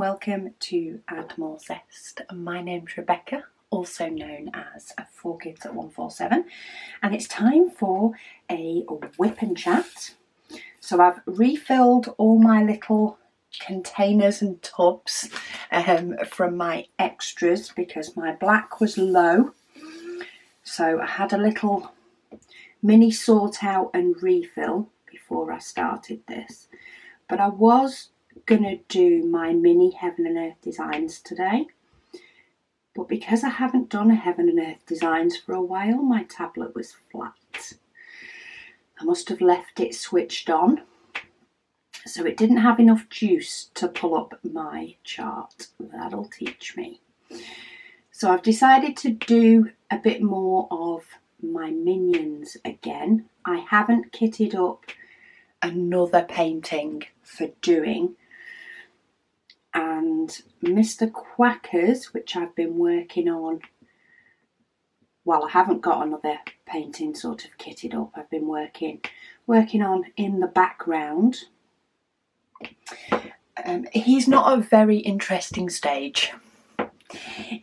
welcome to Add More Zest. My name's Rebecca, also known as 4Kids at 147, and it's time for a WIP and Chat. So I've refilled all my little containers and tubs from my extras because my black was low. So I had a little mini sort out and refill before I started this. But I was going to do my mini Heaven and Earth designs today. But because I haven't done a Heaven and Earth designs for a while, my tablet was flat. I must have left it switched on. So it didn't have enough juice to pull up my chart. That'll teach me. So I've decided to do a bit more of my Minions again. I haven't kitted up another painting for doing. And Mr. Quacker's, which I've been working on, well, I haven't got another painting sort of kitted up. I've been working on in the background. He's not a very interesting stage.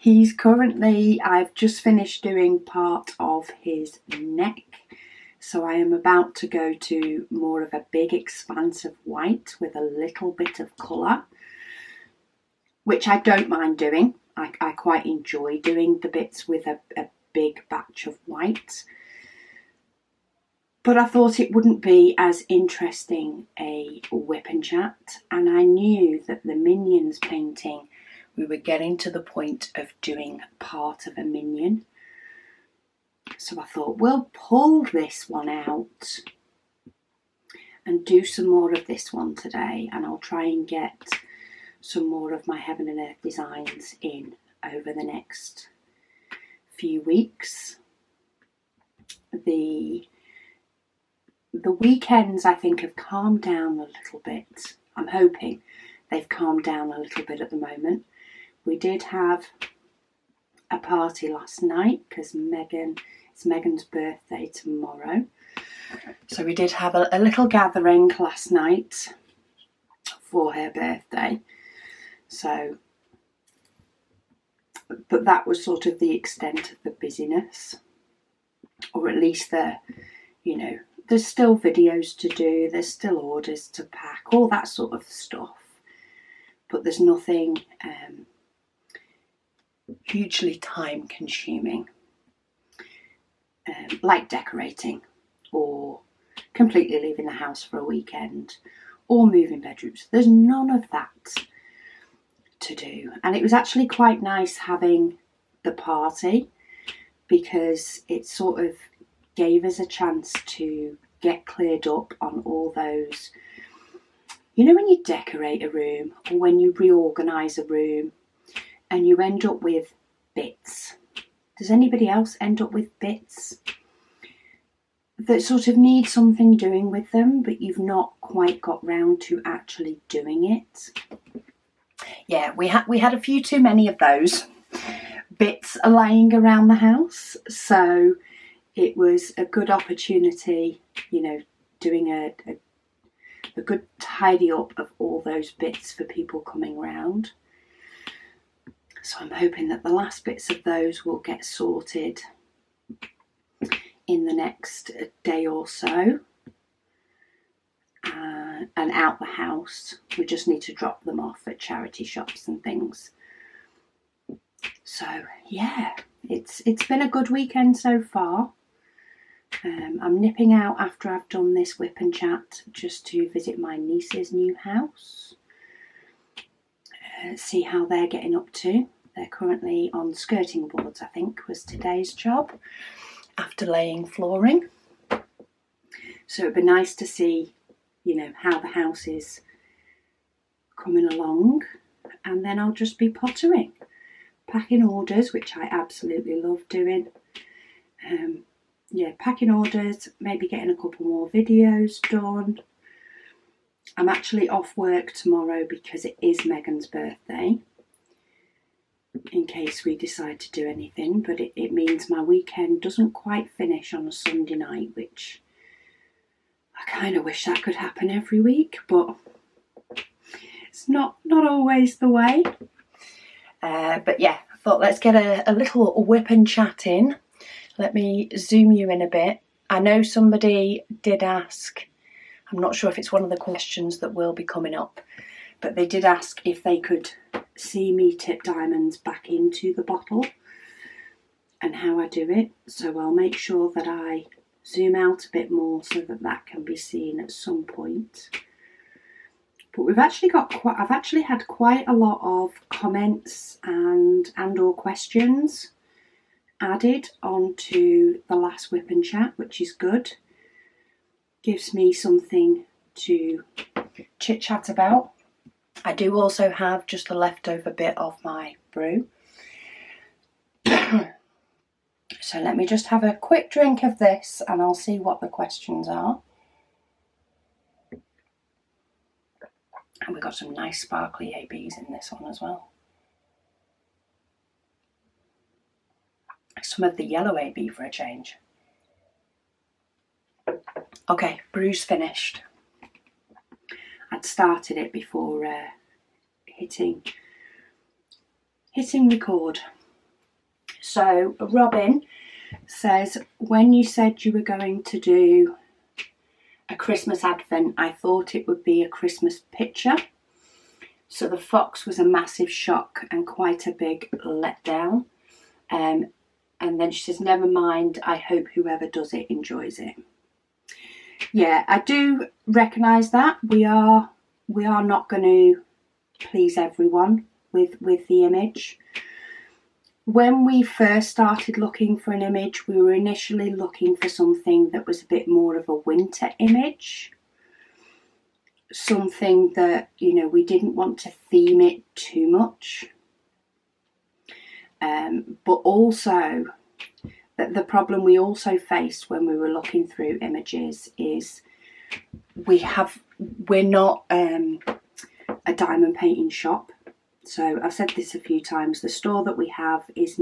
He's currently, I've just finished doing part of his neck. So I am about to go to more of a big expanse of white with a little bit of colour, which I don't mind doing. I quite enjoy doing the bits with a big batch of white. But I thought it wouldn't be as interesting a WIP and Chat, and I knew that the Minions painting, we were getting to the point of doing part of a Minion. So I thought, we'll pull this one out and do some more of this one today, and I'll try and get some more of my Heaven and Earth designs in over the next few weeks. The weekends, I think, have calmed down a little bit. I'm hoping they've calmed down a little bit at the moment. We did have a party last night because it's Megan's birthday tomorrow. So we did have a little gathering last night for her birthday. So, but that was sort of the extent of the busyness, or at least there's still videos to do, there's still orders to pack, all that sort of stuff. But there's nothing hugely time consuming, like decorating or completely leaving the house for a weekend or moving bedrooms. There's none of that to do. And it was actually quite nice having the party because it sort of gave us a chance to get cleared up on all those, when you decorate a room or when you reorganise a room and you end up with bits. Does anybody else end up with bits that sort of need something doing with them, but you've not quite got round to actually doing it? Yeah, we had a few too many of those bits lying around the house, so it was a good opportunity, doing a good tidy up of all those bits for people coming round. So I'm hoping that the last bits of those will get sorted in the next day or so. And out the house. We just need to drop them off at charity shops and things. So yeah, it's been a good weekend so far. I'm nipping out after I've done this WIP and Chat just to visit my niece's new house. See how they're getting up to. They're currently on skirting boards, I think, was today's job, after laying flooring. So it'd be nice to see, how the house is coming along. And then I'll just be pottering, packing orders, which I absolutely love doing. Packing orders, maybe getting a couple more videos done. I'm actually off work tomorrow because it is Megan's birthday, in case we decide to do anything, but it means my weekend doesn't quite finish on a Sunday night, which I kind of wish that could happen every week, but It's not always the way. But yeah, I thought let's get a little whip and chat in. Let me zoom you in a bit. I know somebody did ask, I'm not sure if it's one of the questions that will be coming up, but they did ask if they could see me tip diamonds back into the bottle and how I do it. So I'll make sure that I zoom out a bit more so that that can be seen at some point. But we've actually I've actually had quite a lot of comments and or questions added onto the last whip and chat, which is good. Gives me something to chit chat about. I do also have just a leftover bit of my brew. So let me just have a quick drink of this and I'll see what the questions are. And we've got some nice sparkly ABs in this one as well. Some of the yellow AB for a change. Okay, brew's finished. I'd started it before hitting record. So Robin says, when you said you were going to do a Christmas advent, I thought it would be a Christmas picture. So the fox was a massive shock and quite a big letdown. And then she says, never mind, I hope whoever does it enjoys it. Yeah, I do recognise that. We are not going to please everyone with the image. When we first started looking for an image, we were initially looking for something that was a bit more of a winter image. Something that, you know, we didn't want to theme it too much. But also, the problem we also faced when we were looking through images is we're not a diamond painting shop. So I've said this a few times, the store that we have is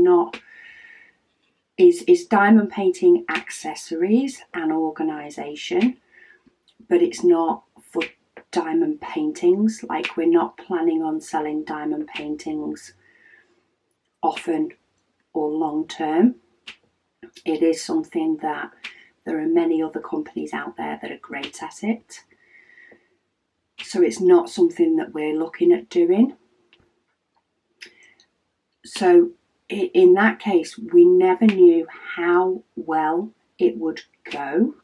diamond painting accessories and organisation, but it's not for diamond paintings. Like, we're not planning on selling diamond paintings often or long term. It is something that there are many other companies out there that are great at it. So it's not something that we're looking at doing. So in that case, we never knew how well it would go,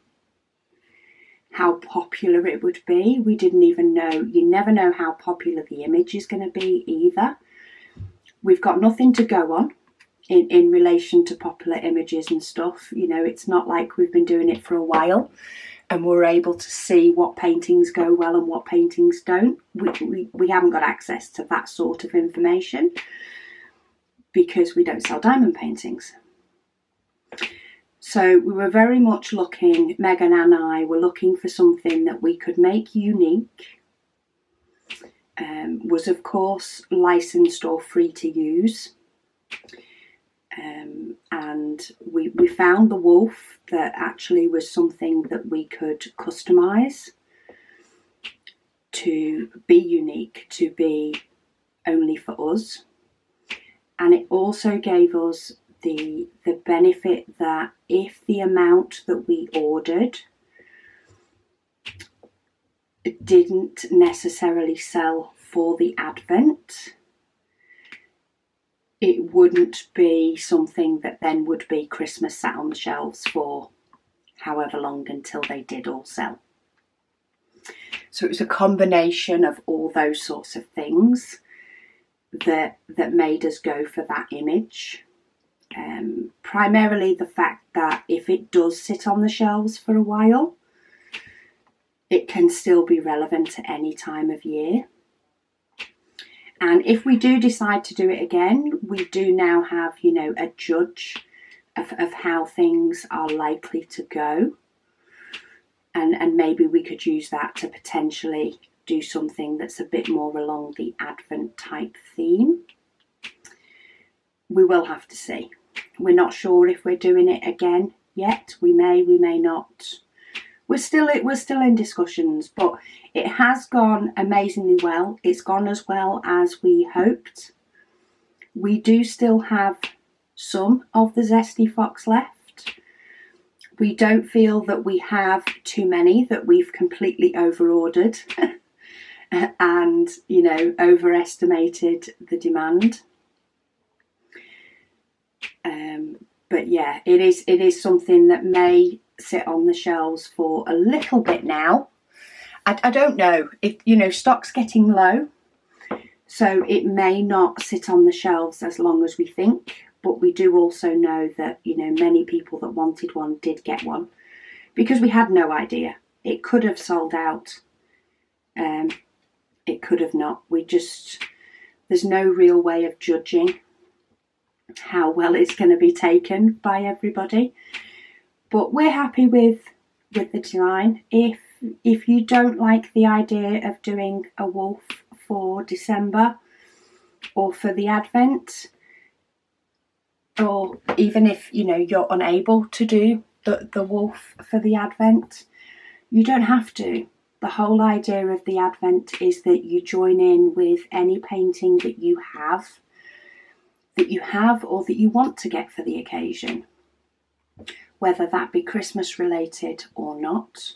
how popular it would be. We didn't even know, you never know how popular the image is going to be either. We've got nothing to go on in relation to popular images and stuff. You know, it's not like we've been doing it for a while and we're able to see what paintings go well and what paintings don't. We haven't got access to that sort of information, because we don't sell diamond paintings. So we were very much looking, Megan and I were looking for something that we could make unique, was of course licensed or free to use. And we found the wolf that actually was something that we could customise to be unique, to be only for us. And it also gave us the benefit that if the amount that we ordered didn't necessarily sell for the advent, it wouldn't be something that then would be Christmas sat on the shelves for however long until they did all sell. So it was a combination of all those sorts of things that made us go for that image. Primarily the fact that if it does sit on the shelves for a while, it can still be relevant at any time of year. And if we do decide to do it again, we do now have, you know, a judge of how things are likely to go. And maybe we could use that to potentially do something that's a bit more along the Advent type theme. We will have to see. We're not sure if we're doing it again yet. We may not. we're still in discussions, but it has gone amazingly well. It's gone as well as we hoped. We do still have some of the Zesty Fox left. We don't feel that we have too many, that we've completely over-ordered and, you know, overestimated the demand. But yeah, it is something that may sit on the shelves for a little bit now. I don't know if, you know, stock's getting low, so it may not sit on the shelves as long as we think. But we do also know that, you know, many people that wanted one did get one, because we had no idea. It could have sold out. It could have not. There's no real way of judging how well it's going to be taken by everybody. But we're happy with the design. If you don't like the idea of doing a wolf for December or for the Advent, or even if, you know, you're unable to do the wolf for the Advent, you don't have to. The whole idea of the Advent is that you join in with any painting that you have or that you want to get for the occasion, whether that be Christmas related or not.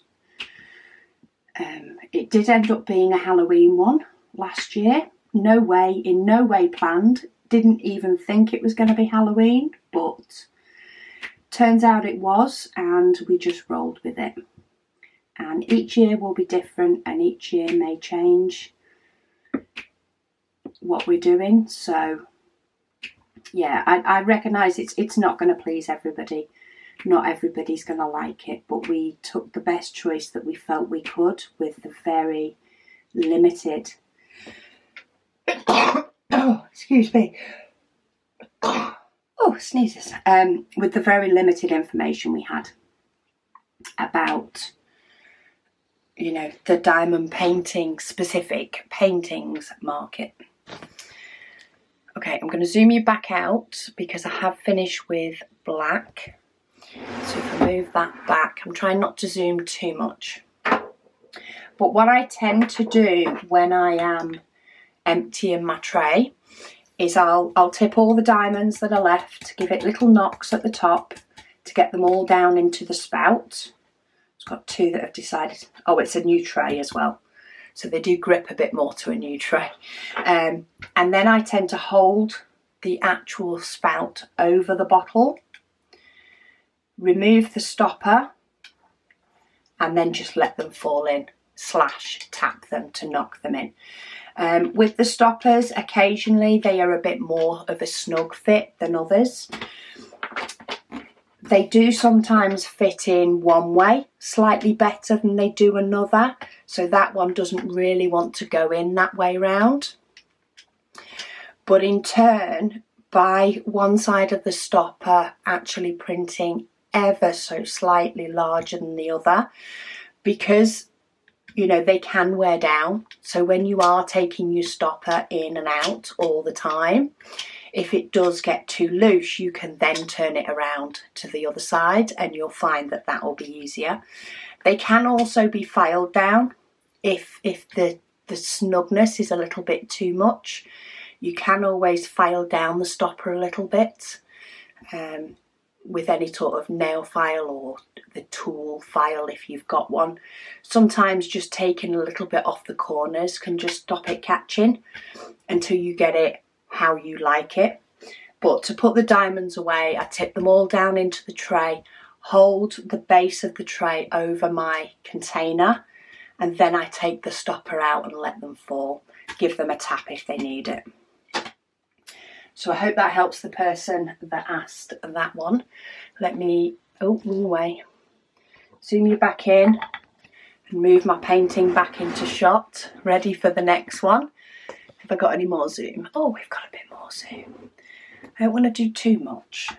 It did end up being a Halloween one last year. In no way planned. Didn't even think it was going to be Halloween, but turns out it was, and we just rolled with it. And each year will be different, and each year may change what we're doing. So yeah, I recognise it's not going to please everybody. Not everybody's going to like it, but we took the best choice that we felt we could with the very limited excuse me. Oh, sneezes. With the very limited information we had about, you know, the diamond painting specific paintings market. Okay, I'm going to zoom you back out because I have finished with black. So if I move that back, I'm trying not to zoom too much. But what I tend to do when I am emptying my tray is I'll tip all the diamonds that are left, give it little knocks at the top to get them all down into the spout. It's got two that have decided, oh, it's a new tray as well. So they do grip a bit more to a new tray. And then I tend to hold the actual spout over the bottle, remove the stopper, and then just let them fall in, / tap them to knock them in. With the stoppers, occasionally they are a bit more of a snug fit than others. They do sometimes fit in one way slightly better than they do another, so that one doesn't really want to go in that way round. But in turn, by one side of the stopper actually printing ever so slightly larger than the other, because, you know, they can wear down. So when you are taking your stopper in and out all the time, if it does get too loose, you can then turn it around to the other side and you'll find that that will be easier. They can also be filed down if the snugness is a little bit too much. You can always file down the stopper a little bit with any sort of nail file or the tool file if you've got one. Sometimes just taking a little bit off the corners can just stop it catching until you get it how you like it. But to put the diamonds away, I tip them all down into the tray, hold the base of the tray over my container, and then I take the stopper out and let them fall. Give them a tap if they need it. So I hope that helps the person that asked that one. Let me, move away. Zoom you back in and move my painting back into shot, ready for the next one. Have I got any more zoom? Oh, we've got a bit more zoom. I don't want to do too much.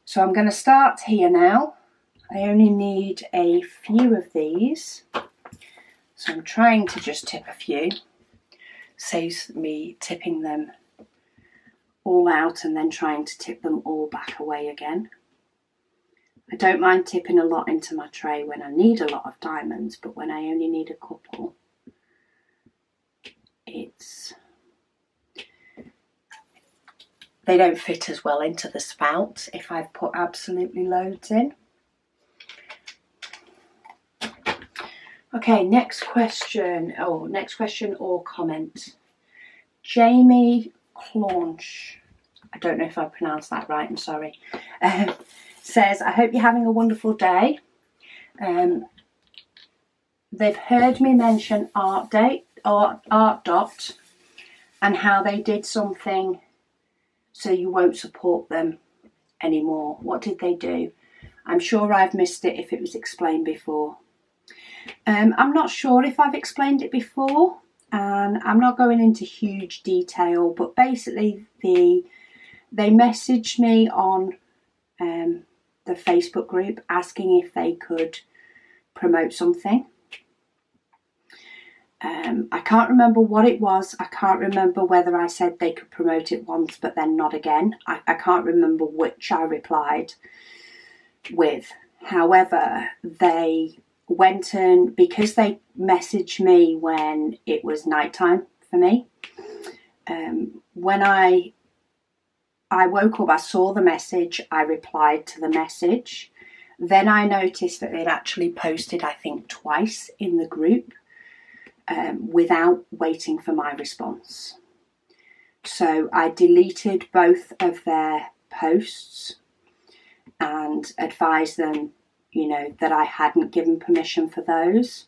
So I'm going to start here now. I only need a few of these. So I'm trying to just tip a few. Saves me tipping them all out and then trying to tip them all back away again. I don't mind tipping a lot into my tray when I need a lot of diamonds, but when I only need a couple, they don't fit as well into the spout if I've put absolutely loads in. Okay, next question or comment. Jamie Claunch, I don't know if I pronounced that right, I'm sorry, says, I hope you're having a wonderful day. They've heard me mention Art Dot and how they did something so you won't support them anymore. What did they do? I'm sure I've missed it if it was explained before. I'm not sure if I've explained it before, and I'm not going into huge detail, but basically they messaged me on the Facebook group asking if they could promote something. I can't remember what it was. I can't remember whether I said they could promote it once but then not again. I can't remember which I replied with. However, they went in, because they messaged me when it was nighttime for me. When I woke up, I saw the message, I replied to the message. Then I noticed that they'd actually posted, I think, twice in the group without waiting for my response. So I deleted both of their posts and advised them, you know, that I hadn't given permission for those.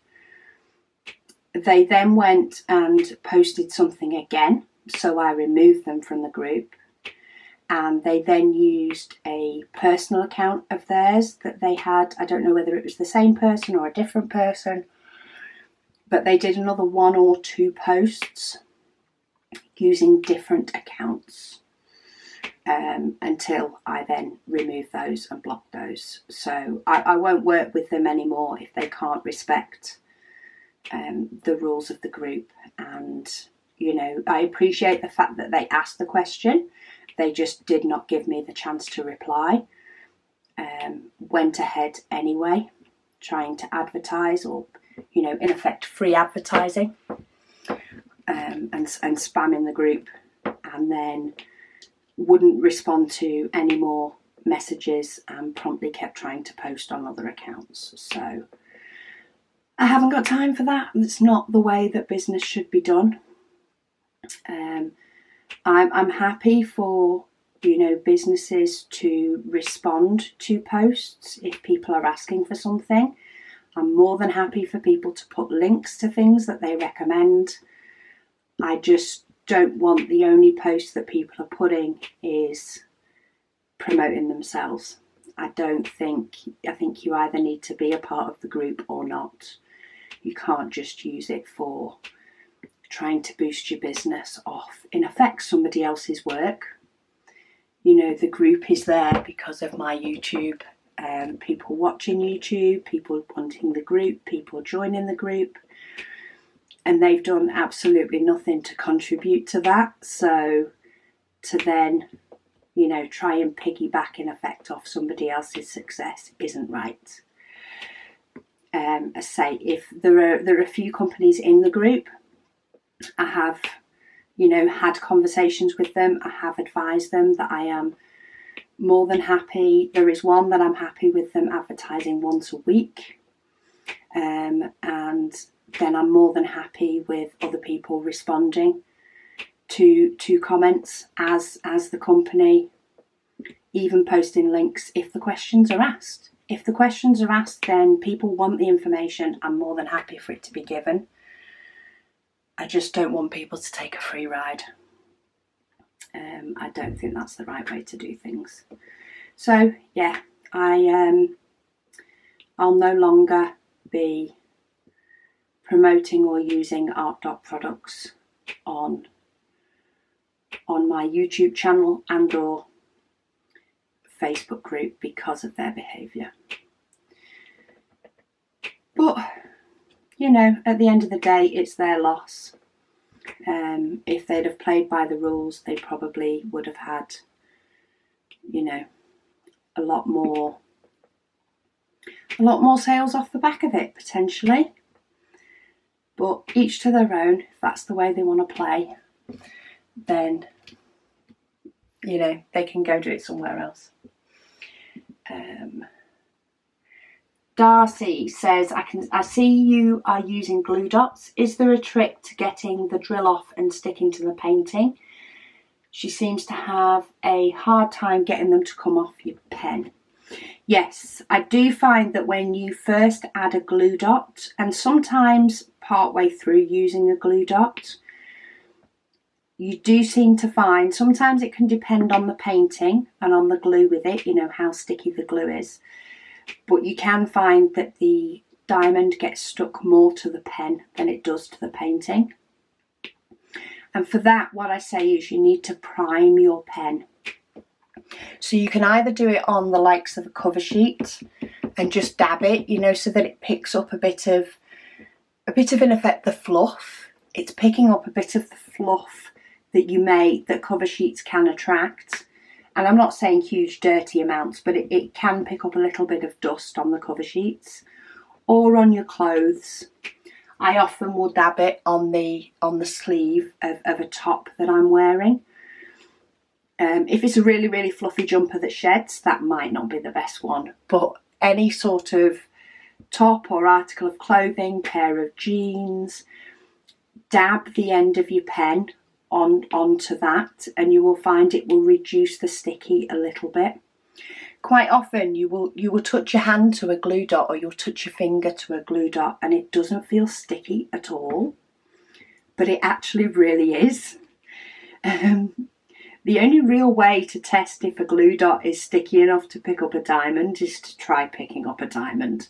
They then went and posted something again, so I removed them from the group. And they then used a personal account of theirs that they had. I don't know whether it was the same person or a different person, but they did another 1 or 2 posts using different accounts until I then removed those and blocked those. So I won't work with them anymore if they can't respect the rules of the group. And, you know, I appreciate the fact that they asked the question. They just did not give me the chance to reply. Went ahead anyway, trying to advertise, or, you know, in effect, free advertising, and spamming the group, and then wouldn't respond to any more messages and promptly kept trying to post on other accounts. So I haven't got time for that. It's not the way that business should be done. I'm happy for, you know, businesses to respond to posts if people are asking for something. I'm more than happy for people to put links to things that they recommend. I just don't want the only post that people are putting is promoting themselves. I think you either need to be a part of the group or not. You can't just use it for trying to boost your business off, in effect, somebody else's work. You know, the group is there because of my YouTube, people watching YouTube, people wanting the group, people joining the group, and they've done absolutely nothing to contribute to that. So to then, you know, try and piggyback in effect off somebody else's success isn't right. I say, if there are a few companies in the group, I have, you know, had conversations with them. I have advised them that I am more than happy. There is one that I'm happy with them advertising once a week. And then I'm more than happy with other people responding to comments as the company, even posting links if the questions are asked. If the questions are asked, then people want the information. I'm more than happy for it to be given. I just don't want people to take a free ride. I don't think that's the right way to do things. So yeah, I'll no longer be promoting or using Art Dot products on my YouTube channel and or Facebook group because of their behaviour. But, you know, at the end of the day, it's their loss. If they'd have played by the rules, they probably would have had, you know, a lot more a lot more sales off the back of it, potentially. But each to their own. If that's the way they want to play, then, you know, they can go do it somewhere else. Darcy says, I see you are using glue dots. Is there a trick to getting the drill off and sticking to the painting? She seems to have a hard time getting them to come off your pen. Yes, I do find that when you first add a glue dot, and sometimes partway through using a glue dot, you do seem to find, sometimes it can depend on the painting and on the glue with it, you know, how sticky the glue is. But you can find that the diamond gets stuck more to the pen than it does to the painting. And for that, what I say is you need to prime your pen. So you can either do it on the likes of a cover sheet and just dab it, you know, so that it picks up a bit of in effect the fluff. It's picking up a bit of the fluff that cover sheets can attract. And I'm not saying huge dirty amounts, but it can pick up a little bit of dust on the cover sheets or on your clothes. I often will dab it on the sleeve of a top that I'm wearing. If it's a really, really fluffy jumper that sheds, that might not be the best one. But any sort of top or article of clothing, pair of jeans, dab the end of your pen onto that, and you will find it will reduce the sticky a little bit. Quite often you will touch your hand to a glue dot, or you'll touch your finger to a glue dot, and it doesn't feel sticky at all, but it actually really is. The only real way to test if a glue dot is sticky enough to pick up a diamond is to try picking up a diamond,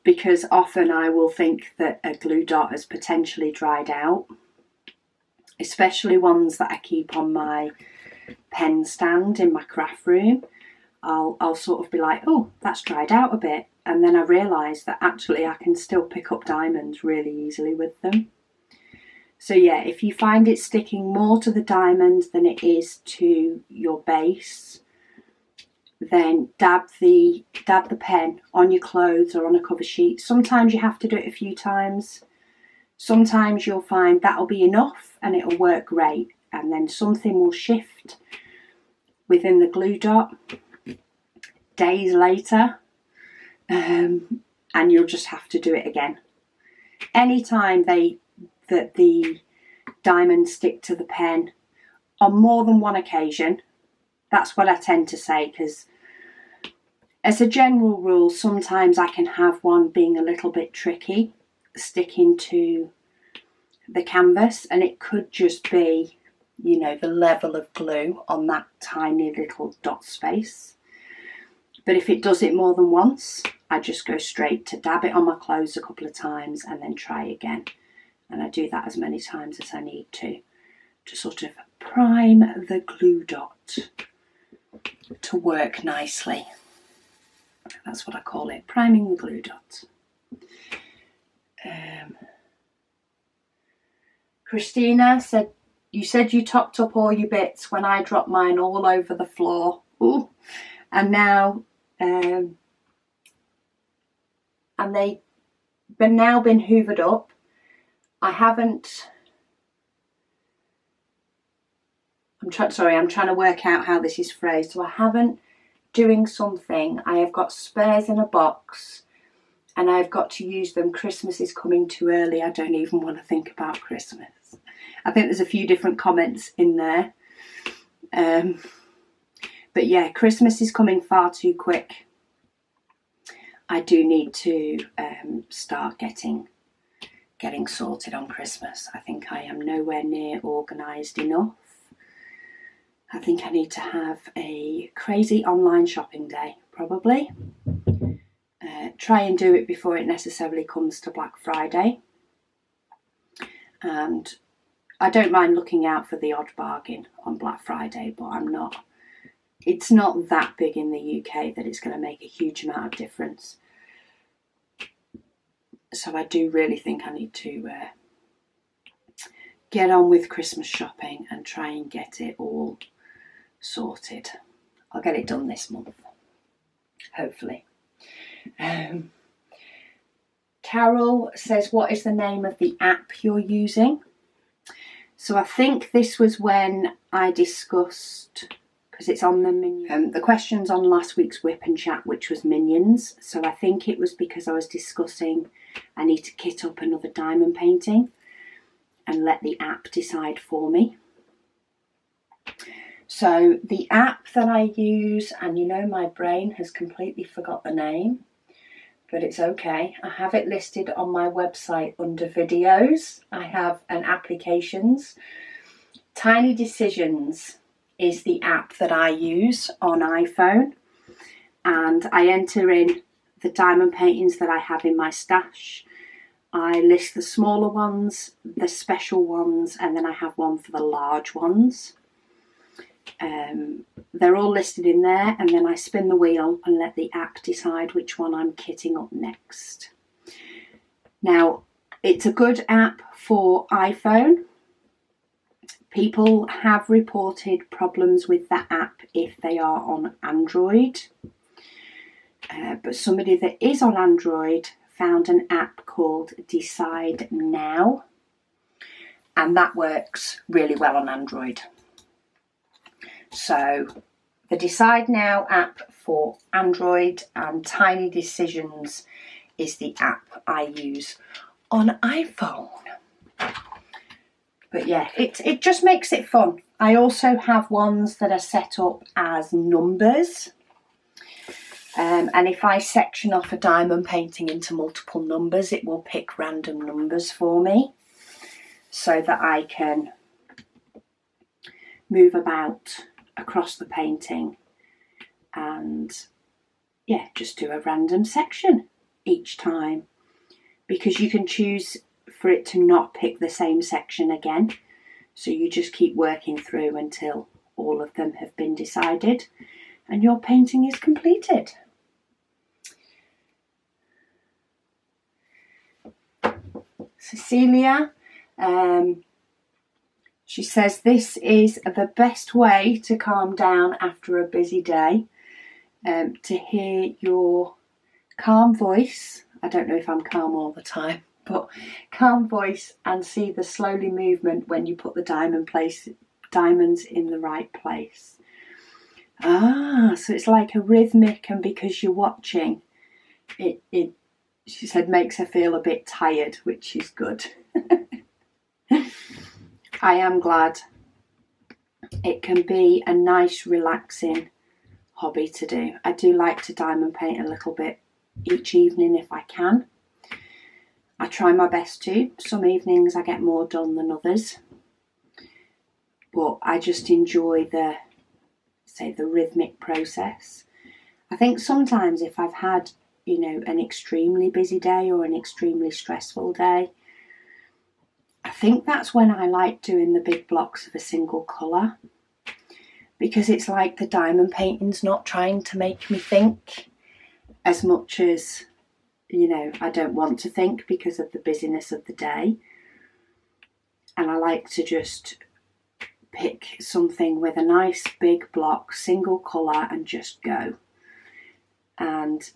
because often I will think that a glue dot has potentially dried out, especially ones that I keep on my pen stand in my craft room. I'll sort of be like, oh, that's dried out a bit, and then I realise that actually I can still pick up diamonds really easily with them. So yeah, if you find it sticking more to the diamond than it is to your base, then dab the pen on your clothes or on a cover sheet. Sometimes you have to do it a few times. Sometimes you'll find that'll be enough and it'll work great, and then something will shift within the glue dot days later, and you'll just have to do it again. Anytime that the diamonds stick to the pen on more than one occasion, that's what I tend to say, because as a general rule, sometimes I can have one being a little bit tricky sticking to the canvas, and it could just be, you know, the level of glue on that tiny little dot space. But if it does it more than once, I just go straight to dab it on my clothes a couple of times and then try again. And I do that as many times as I need to sort of prime the glue dot to work nicely. That's what I call it, priming the glue dot. Christina said, you said you topped up all your bits when I dropped mine all over the floor. Ooh. And now, and they've now been hoovered up. I haven't, I'm trying to work out how this is phrased. So I haven't doing something. I have got spares in a box and I've got to use them. Christmas is coming too early. I don't even want to think about Christmas. I think there's a few different comments in there. But yeah, Christmas is coming far too quick. I do need to start getting sorted on Christmas. I think I am nowhere near organised enough. I think I need to have a crazy online shopping day, probably. Try and do it before it necessarily comes to Black Friday. And I don't mind looking out for the odd bargain on Black Friday, but it's not that big in the UK that it's going to make a huge amount of difference. So I do really think I need to get on with Christmas shopping and try and get it all sorted. I'll get it done this month, hopefully. Carol says, what is the name of the app you're using? So I think this was when I discussed, because it's on the Minion, the questions on last week's WIP and Chat, which was Minions. So I think it was because I was discussing I need to kit up another diamond painting and let the app decide for me. So the app that I use, and you know my brain has completely forgot the name, but it's okay. I have it listed on my website under videos. I have an applications. Tiny Decisions is the app that I use on iPhone, and I enter in the diamond paintings that I have in my stash. I list the smaller ones, the special ones, and then I have one for the large ones. They're all listed in there, and then I spin the wheel and let the app decide which one I'm kitting up next. Now, it's a good app for iPhone. People have reported problems with that app if they are on Android. But somebody that is on Android found an app called Decide Now, and that works really well on Android. So the Decide Now app for Android and Tiny Decisions is the app I use on iPhone. But yeah, it just makes it fun. I also have ones that are set up as numbers. And if I section off a diamond painting into multiple numbers, it will pick random numbers for me so that I can move about across the painting and yeah, just do a random section each time, because you can choose for it to not pick the same section again. So you just keep working through until all of them have been decided and your painting is completed. Cecilia, she says, this is the best way to calm down after a busy day, to hear your calm voice. I don't know if I'm calm all the time, but calm voice, and see the slowly movement when you put the diamonds in the right place. So it's like a rhythmic, and because you're watching, it she said makes her feel a bit tired, which is good. I am glad. It can be a nice relaxing hobby to do. I do like to diamond paint a little bit each evening if I can. I try my best to. Some evenings I get more done than others, but I just enjoy the rhythmic process. I think sometimes if I've had, an extremely busy day or an extremely stressful day, I think that's when I like doing the big blocks of a single colour, because it's like the diamond painting's not trying to make me think as much as, I don't want to think because of the busyness of the day. And I like to just pick something with a nice big block, single colour, and just go. And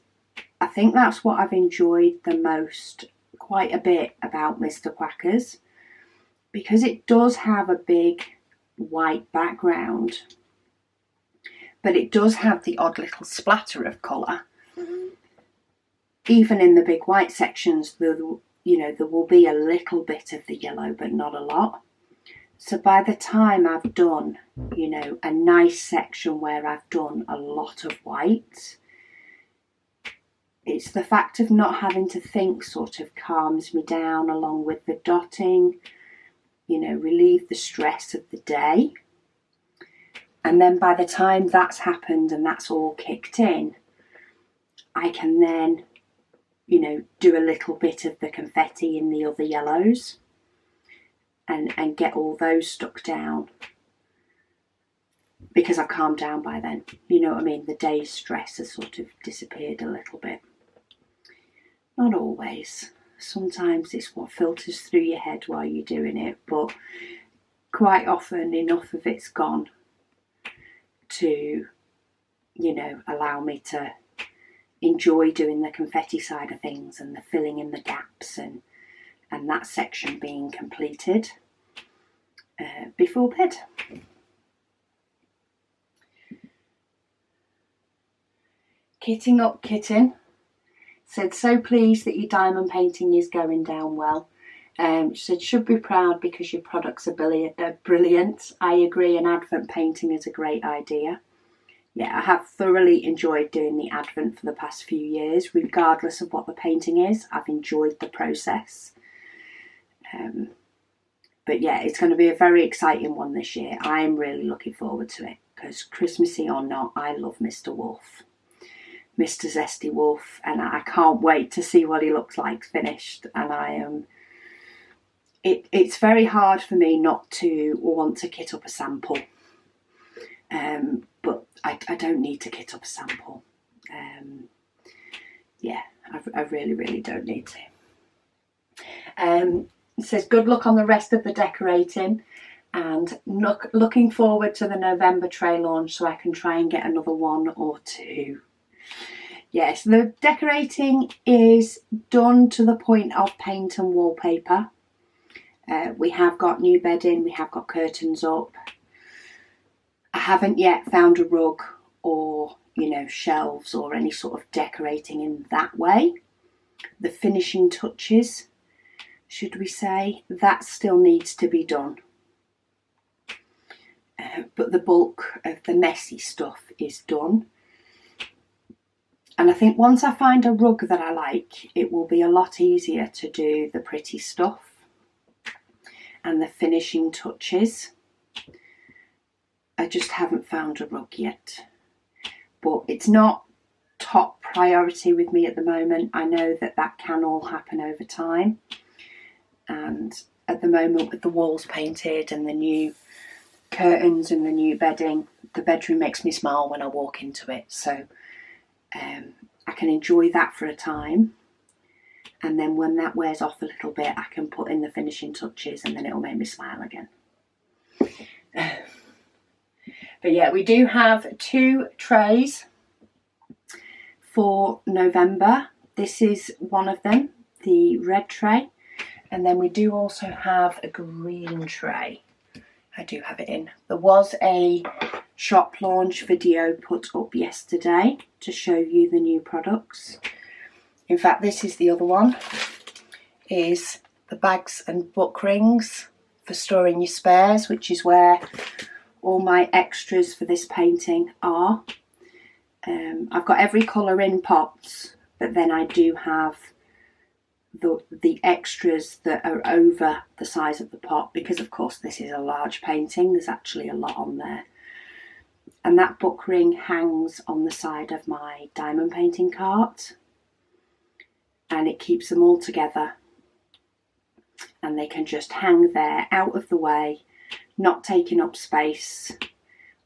I think that's what I've enjoyed the most quite a bit about Mr. Quackers, because it does have a big white background, but it does have the odd little splatter of colour. Even in the big white sections, there will be a little bit of the yellow, but not a lot. So by the time I've done, a nice section where I've done a lot of white, it's the fact of not having to think sort of calms me down, along with the dotting, relieve the stress of the day. And then by the time that's happened and that's all kicked in, I can then, do a little bit of the confetti in the other yellows and get all those stuck down, because I've calmed down by then. You know what I mean? The day's stress has sort of disappeared a little bit. Not always. Sometimes it's what filters through your head while you're doing it, but quite often enough of it's gone to, allow me to enjoy doing the confetti side of things and the filling in the gaps and that section being completed before bed. Kitting Up Kitten said, so pleased that your diamond painting is going down well. She said, should be proud because your products are brilliant. I agree, an advent painting is a great idea. Yeah, I have thoroughly enjoyed doing the advent for the past few years, regardless of what the painting is. I've enjoyed the process. But yeah, it's going to be a very exciting one this year. I'm really looking forward to it because Christmassy or not, I love Mr. Wolf. Mr. Zesty Wolf, and I can't wait to see what he looks like finished. And I am it's very hard for me not to want to kit up a sample, but I don't need to kit up a sample. Yeah, I really don't need to. It says good luck on the rest of the decorating, and looking forward to the November tray launch so I can try and get another one or two. Yes, the decorating is done to the point of paint and wallpaper. We have got new bedding, we have got curtains up. I haven't yet found a rug or, shelves or any sort of decorating in that way. The finishing touches, should we say, that still needs to be done. But the bulk of the messy stuff is done. And I think once I find a rug that I like, it will be a lot easier to do the pretty stuff and the finishing touches. I just haven't found a rug yet. But it's not top priority with me at the moment. I know that can all happen over time. And at the moment, with the walls painted and the new curtains and the new bedding, the bedroom makes me smile when I walk into it. So I can enjoy that for a time, and then when that wears off a little bit, I can put in the finishing touches and then it'll make me smile again. But yeah, we do have 2 trays for November. This is one of them, the red tray, and then we do also have a green tray. I do have it in. There was a shop launch video put up yesterday to show you the new products. In fact, this is the other one, is the bags and book rings for storing your spares, which is where all my extras for this painting are. I've got every colour in pots, but then I do have the extras that are over the size of the pot, because of course this is a large painting, there's actually a lot on there. And that book ring hangs on the side of my diamond painting cart, and it keeps them all together, and they can just hang there out of the way, not taking up space,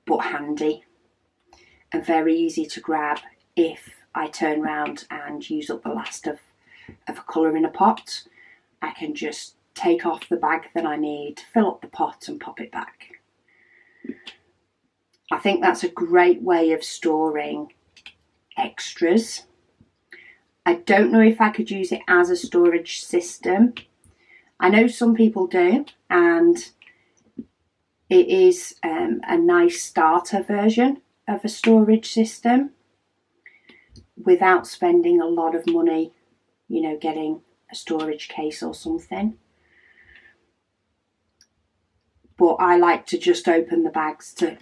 but handy and very easy to grab if I turn around and use up the last of a colour in a pot. I can just take off the bag that I need, fill up the pot and pop it back. I think that's a great way of storing extras. I don't know if I could use it as a storage system. I know some people do, and it is a nice starter version of a storage system without spending a lot of money, getting a storage case or something. But I like to just open the bags to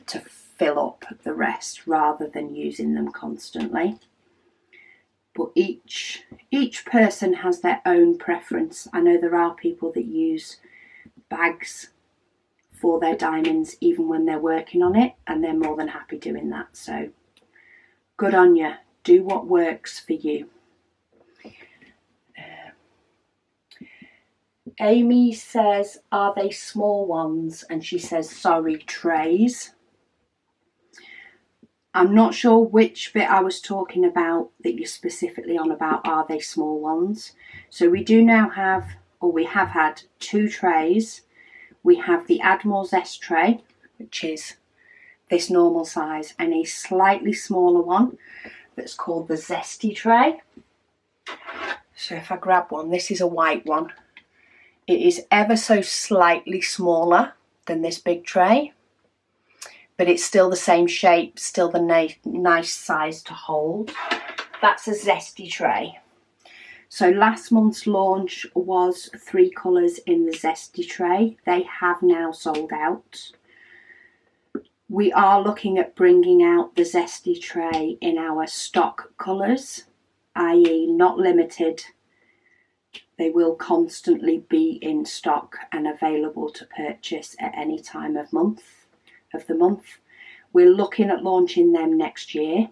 fill up the rest rather than using them constantly. But each person has their own preference. I know there are people that use bags for their diamonds even when they're working on it, and they're more than happy doing that. So good on you. Do what works for you. Amy says, are they small ones? And she says, sorry, trays. I'm not sure which bit I was talking about that you're specifically on about, are they small ones? So we do now have, or we have had 2 trays. We have the Admiral Zest tray, which is this normal size, and a slightly smaller one that's called the Zesty tray. So if I grab one, this is a white one. It is ever so slightly smaller than this big tray, but it's still the same shape, still the nice size to hold. That's a Zesty tray. So last month's launch was 3 colours in the Zesty tray. They have now sold out. We are looking at bringing out the Zesty tray in our stock colours, i.e. not limited. They will constantly be in stock and available to purchase at any time of the month. We're looking at launching them next year.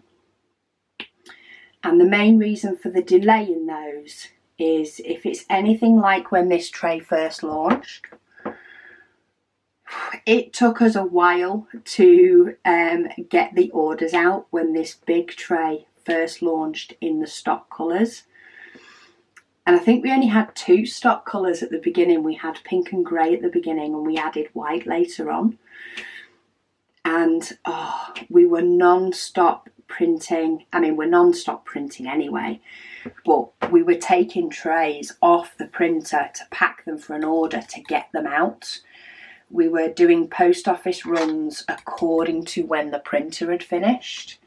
And the main reason for the delay in those is if it's anything like when this tray first launched, it took us a while to get the orders out when this big tray first launched in the stock colours. And I think we only had 2 stock colours at the beginning. We had pink and grey at the beginning and we added white later on. And we were non-stop printing. I mean, we're non-stop printing anyway, but we were taking trays off the printer to pack them for an order to get them out. We were doing post office runs according to when the printer had finished,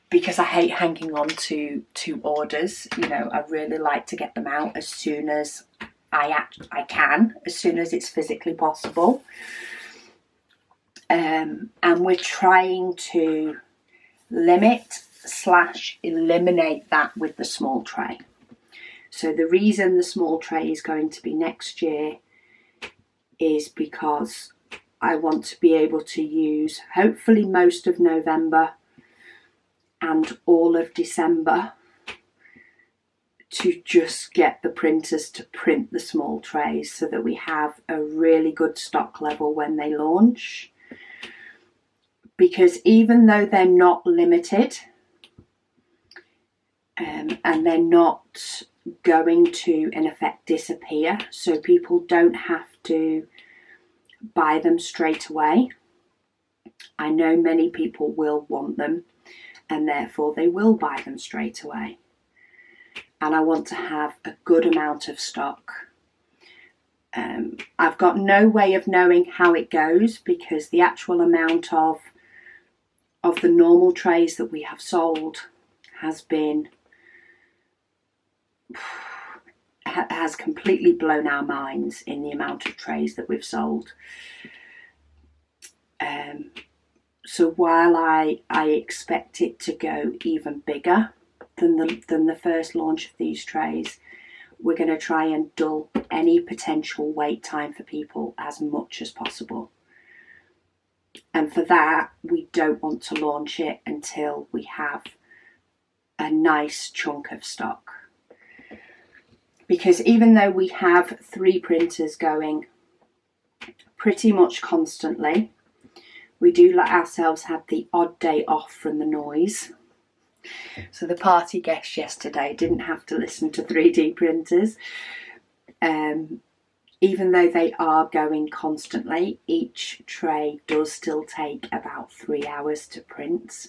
because I hate hanging on to orders. You know, I really like to get them out as soon as I can, as soon as it's physically possible. And we're trying to limit/eliminate that with the small tray. So the reason the small tray is going to be next year is because I want to be able to use hopefully most of November and all of December to just get the printers to print the small trays so that we have a really good stock level when they launch. Because even though they're not limited and they're not going to in effect disappear, so people don't have to buy them straight away, I know many people will want them and therefore they will buy them straight away. And I want to have a good amount of stock. I've got no way of knowing how it goes because the actual amount of the normal trays that we have sold has completely blown our minds in the amount of trays that we've sold. So while I expect it to go even bigger than the first launch of these trays, we're going to try and dull any potential wait time for people as much as possible. And for that, we don't want to launch it until we have a nice chunk of stock. Because even though we have 3 printers going pretty much constantly, we do let ourselves have the odd day off from the noise. So the party guests yesterday didn't have to listen to 3D printers. Even though they are going constantly, each tray does still take about 3 hours to print.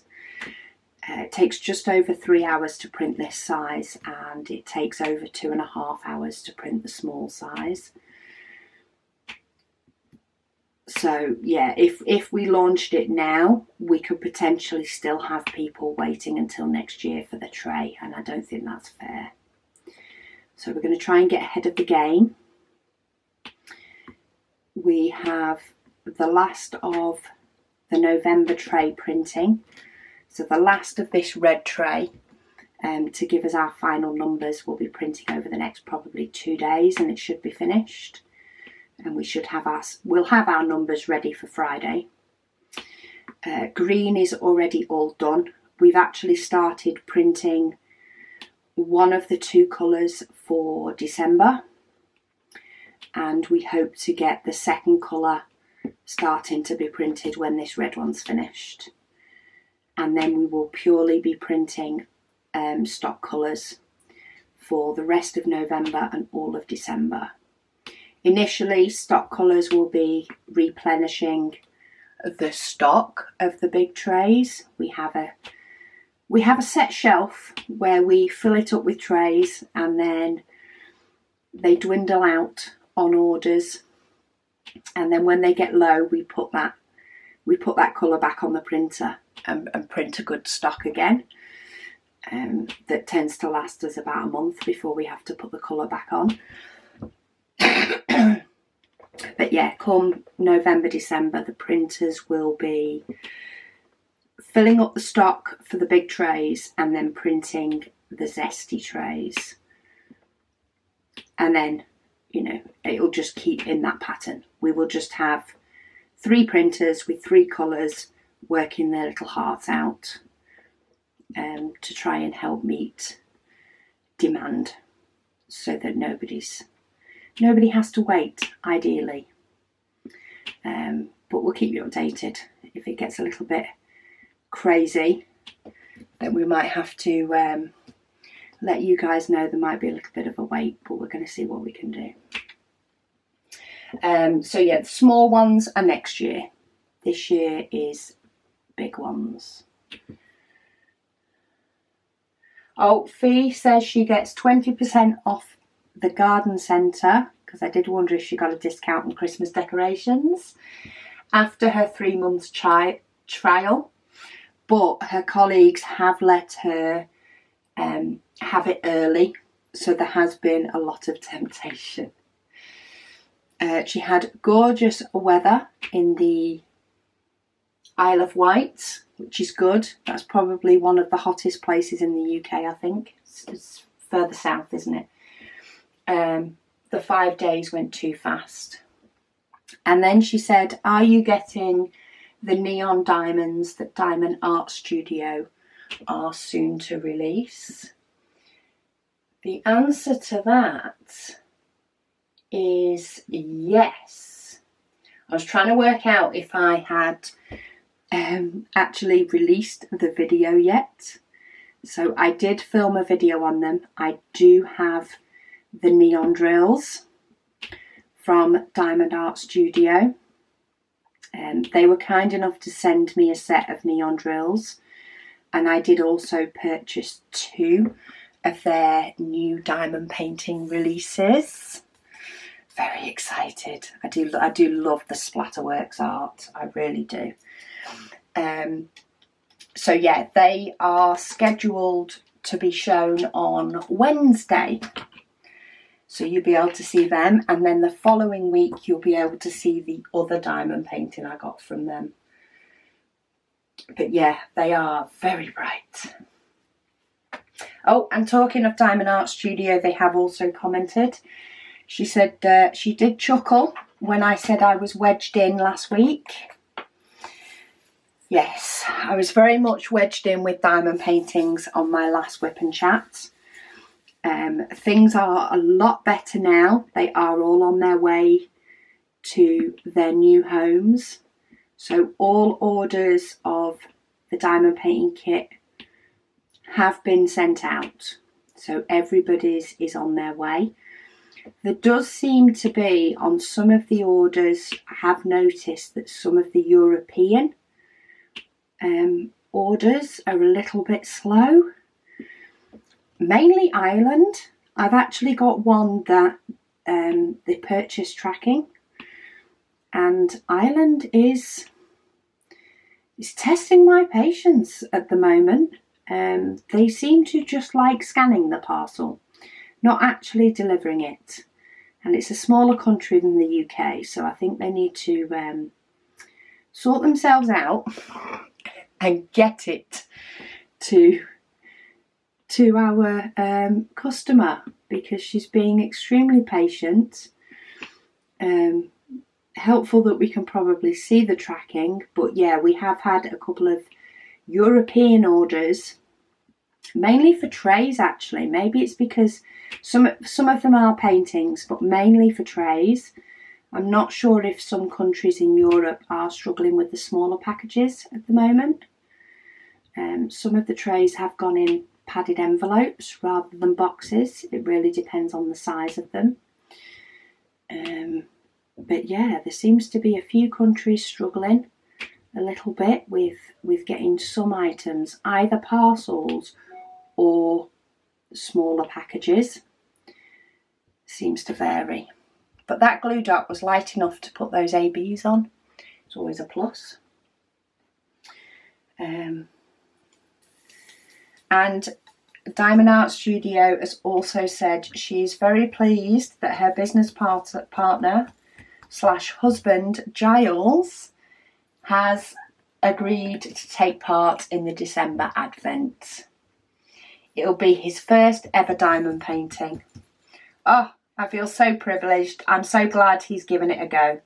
It takes just over 3 hours to print this size, and it takes over 2.5 hours to print the small size. So yeah, if we launched it now, we could potentially still have people waiting until next year for the tray, and I don't think that's fair. So we're going to try and get ahead of the game. We have the last of the November tray printing. So the last of this red tray to give us our final numbers will be printing over the next probably 2 days, and it should be finished. And we'll have our numbers ready for Friday. Green is already all done. We've actually started printing one of the 2 colours for December, and we hope to get the second colour starting to be printed when this red one's finished. And then we will purely be printing stock colours for the rest of November and all of December. Initially, stock colours will be replenishing the stock of the big trays. We have a set shelf where we fill it up with trays, and then they dwindle out on orders, and then when they get low we put that colour back on the printer and print a good stock again. That tends to last us about a month before we have to put the colour back on. But yeah, come November, December, the printers will be filling up the stock for the big trays and then printing the zesty trays. And then, you know, it'll just keep in that pattern. We will just have 3 printers with 3 colours working their little hearts out to try and help meet demand, so that nobody has to wait, ideally. But we'll keep you updated. If it gets a little bit crazy, then we might have to let you guys know there might be a little bit of a wait, but we're going to see what we can do. So yeah, the small ones are next year. This year is big ones. Oh, Fee says she gets 20% off the garden centre, because I did wonder if she got a discount on Christmas decorations after her 3 months trial, but her colleagues have let her have it early, so there has been a lot of temptation. She had gorgeous weather in the Isle of Wight, which is good. That's probably one of the hottest places in the UK, I think. It's further south, isn't it? The 5 days went too fast. And then she said, are you getting the neon diamonds that Diamond Art Studio are soon to release? The answer to that is yes. I was trying to work out if I had actually released the video yet. So I did film a video on them. I do have the neon drills from Diamond Art Studio. They were kind enough to send me a set of neon drills, and I did also purchase 2 of their new diamond painting releases. Very excited. I do love the Splatterworks art. I really do. So yeah, they are scheduled to be shown on Wednesday. So you'll be able to see them, and then the following week you'll be able to see the other diamond painting I got from them. But yeah, they are very bright. Oh, and talking of Diamond Art Studio, they have also commented. She said she did chuckle when I said I was wedged in last week. Yes, I was very much wedged in with diamond paintings on my last WIP and Chats. Things are a lot better now. They are all on their way to their new homes. So all orders of the diamond painting kit have been sent out. So everybody's is on their way. There does seem to be, on some of the orders, I have noticed that some of the European orders are a little bit slow. Mainly Ireland. I've actually got one that the purchase tracking, and Ireland is testing my patience at the moment. They seem to just like scanning the parcel, not actually delivering it. And it's a smaller country than the UK, so I think they need to sort themselves out and get it to our customer, because she's being extremely patient. Helpful that we can probably see the tracking, but yeah, we have had a couple of European orders, mainly for trays actually. Maybe it's because some of them are paintings, but mainly for trays. I'm not sure if some countries in Europe are struggling with the smaller packages at the moment. Some of the trays have gone in padded envelopes rather than boxes. It really depends on the size of them. But yeah, there seems to be a few countries struggling. a little bit with getting some items, either parcels or smaller packages. Seems to vary. But that glue dot was light enough to put those ABs on. It's always a plus. And Diamond Art Studio has also said she is very pleased that her business partner / husband Giles has agreed to take part in the December Advent. It'll be his first ever diamond painting. Oh, I feel so privileged. I'm so glad he's given it a go.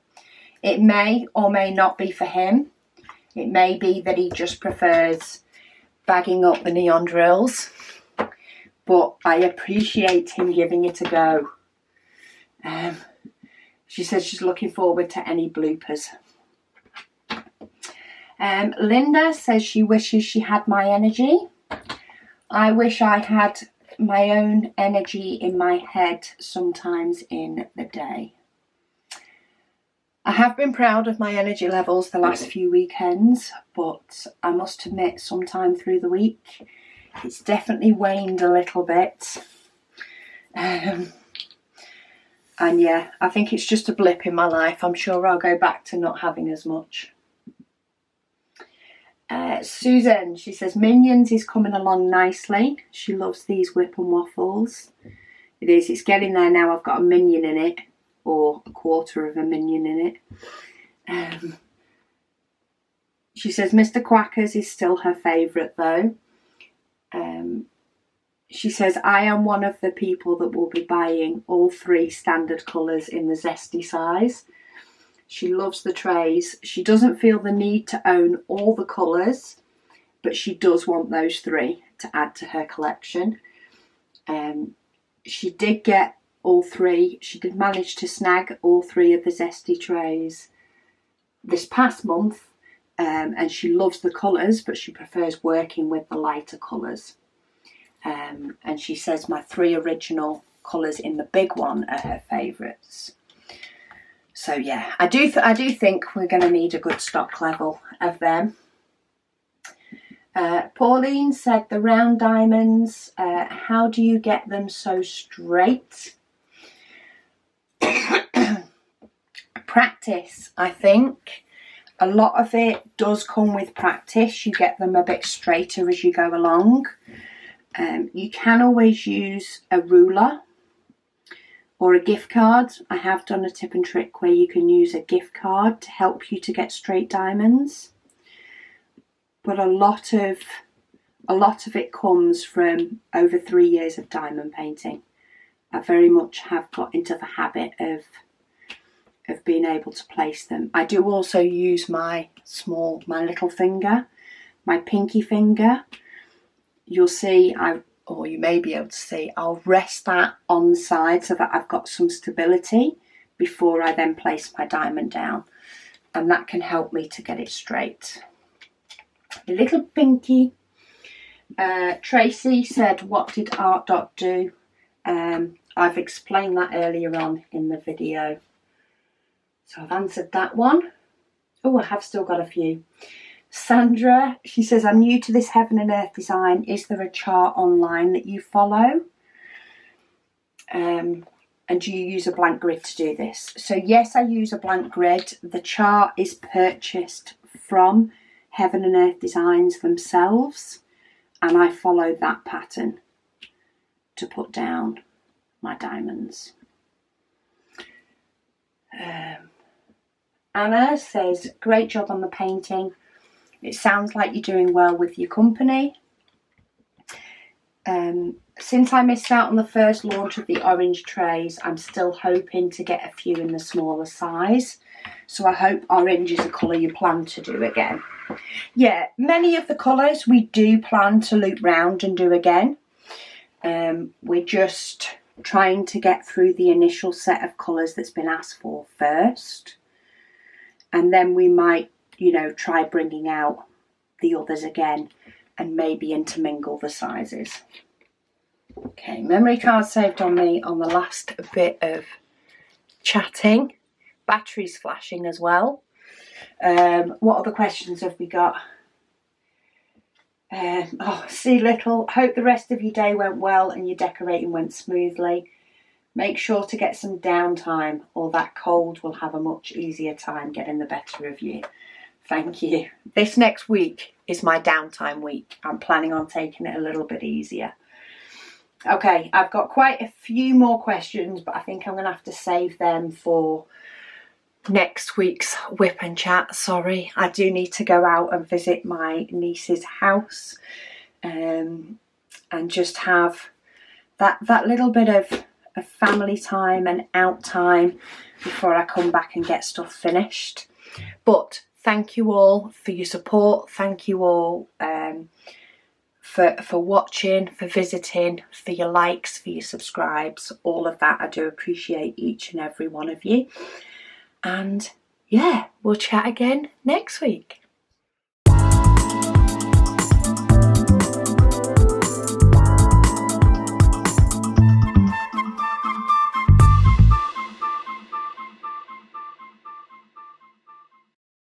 It may or may not be for him. It may be that he just prefers bagging up the neon drills, but I appreciate him giving it a go. She says she's looking forward to any bloopers. Linda says she wishes she had my energy. I wish I had my own energy in my head sometimes in the day. I have been proud of my energy levels the last few weekends, but I must admit sometime through the week it's definitely waned a little bit. And yeah, I think it's just a blip in my life. I'm sure I'll go back to not having as much. Susan, she says Minions is coming along nicely. She loves these whip and waffles. It is, it's getting there now. I've got a Minion in it, or a quarter of a Minion in it. She says Mr. Quackers is still her favourite though. She says I am one of the people that will be buying all 3 standard colours in the zesty size. She loves the trays. She doesn't feel the need to own all the colours, but she does want those 3 to add to her collection. She did get all 3. She did manage to snag all 3 of the zesty trays this past month, and she loves the colours, but she prefers working with the lighter colours. And she says my 3 original colours in the big one are her favourites. So yeah, I do think we're going to need a good stock level of them. Pauline said the round diamonds, how do you get them so straight? Practice, I think. A lot of it does come with practice. You get them a bit straighter as you go along. You can always use a ruler or a gift card. I have done a tip and trick where you can use a gift card to help you to get straight diamonds. But a lot of it comes from over 3 years of diamond painting. I very much have got into the habit of being able to place them. I do also use my little finger, my pinky finger. You'll see, or you may be able to see, I'll rest that on the side so that I've got some stability before I then place my diamond down. And that can help me to get it straight. A little pinky. Tracy said, what did Art Dot do? I've explained that earlier on in the video. So I've answered that one. Oh, I have still got a few. Sandra, she says, I'm new to this Heaven and Earth design. Is there a chart online that you follow? And do you use a blank grid to do this? So yes, I use a blank grid. The chart is purchased from Heaven and Earth Designs themselves, and I follow that pattern to put down my diamonds. Anna says, great job on the painting. It sounds like you're doing well with your company. Since I missed out on the first launch of the orange trays, I'm still hoping to get a few in the smaller size. So I hope orange is a colour you plan to do again. Yeah, many of the colours we do plan to loop round and do again. We're just trying to get through the initial set of colours that's been asked for first. And then we might, try bringing out the others again and maybe intermingle the sizes. Okay, memory card saved on me on the last bit of chatting. Batteries flashing as well. What other questions have we got? See little, hope the rest of your day went well and your decorating went smoothly. Make sure to get some downtime or that cold will have a much easier time getting the better of you. Thank you. This next week is my downtime week. I'm planning on taking it a little bit easier. Okay, I've got quite a few more questions, but I think I'm going to have to save them for next week's WIP and Chat. Sorry, I do need to go out and visit my niece's house and just have that little bit of family time and out time before I come back and get stuff finished. But thank you all for your support. Thank you all for watching, for visiting, for your likes, for your subscribes, all of that. I do appreciate each and every one of you. And yeah, we'll chat again next week.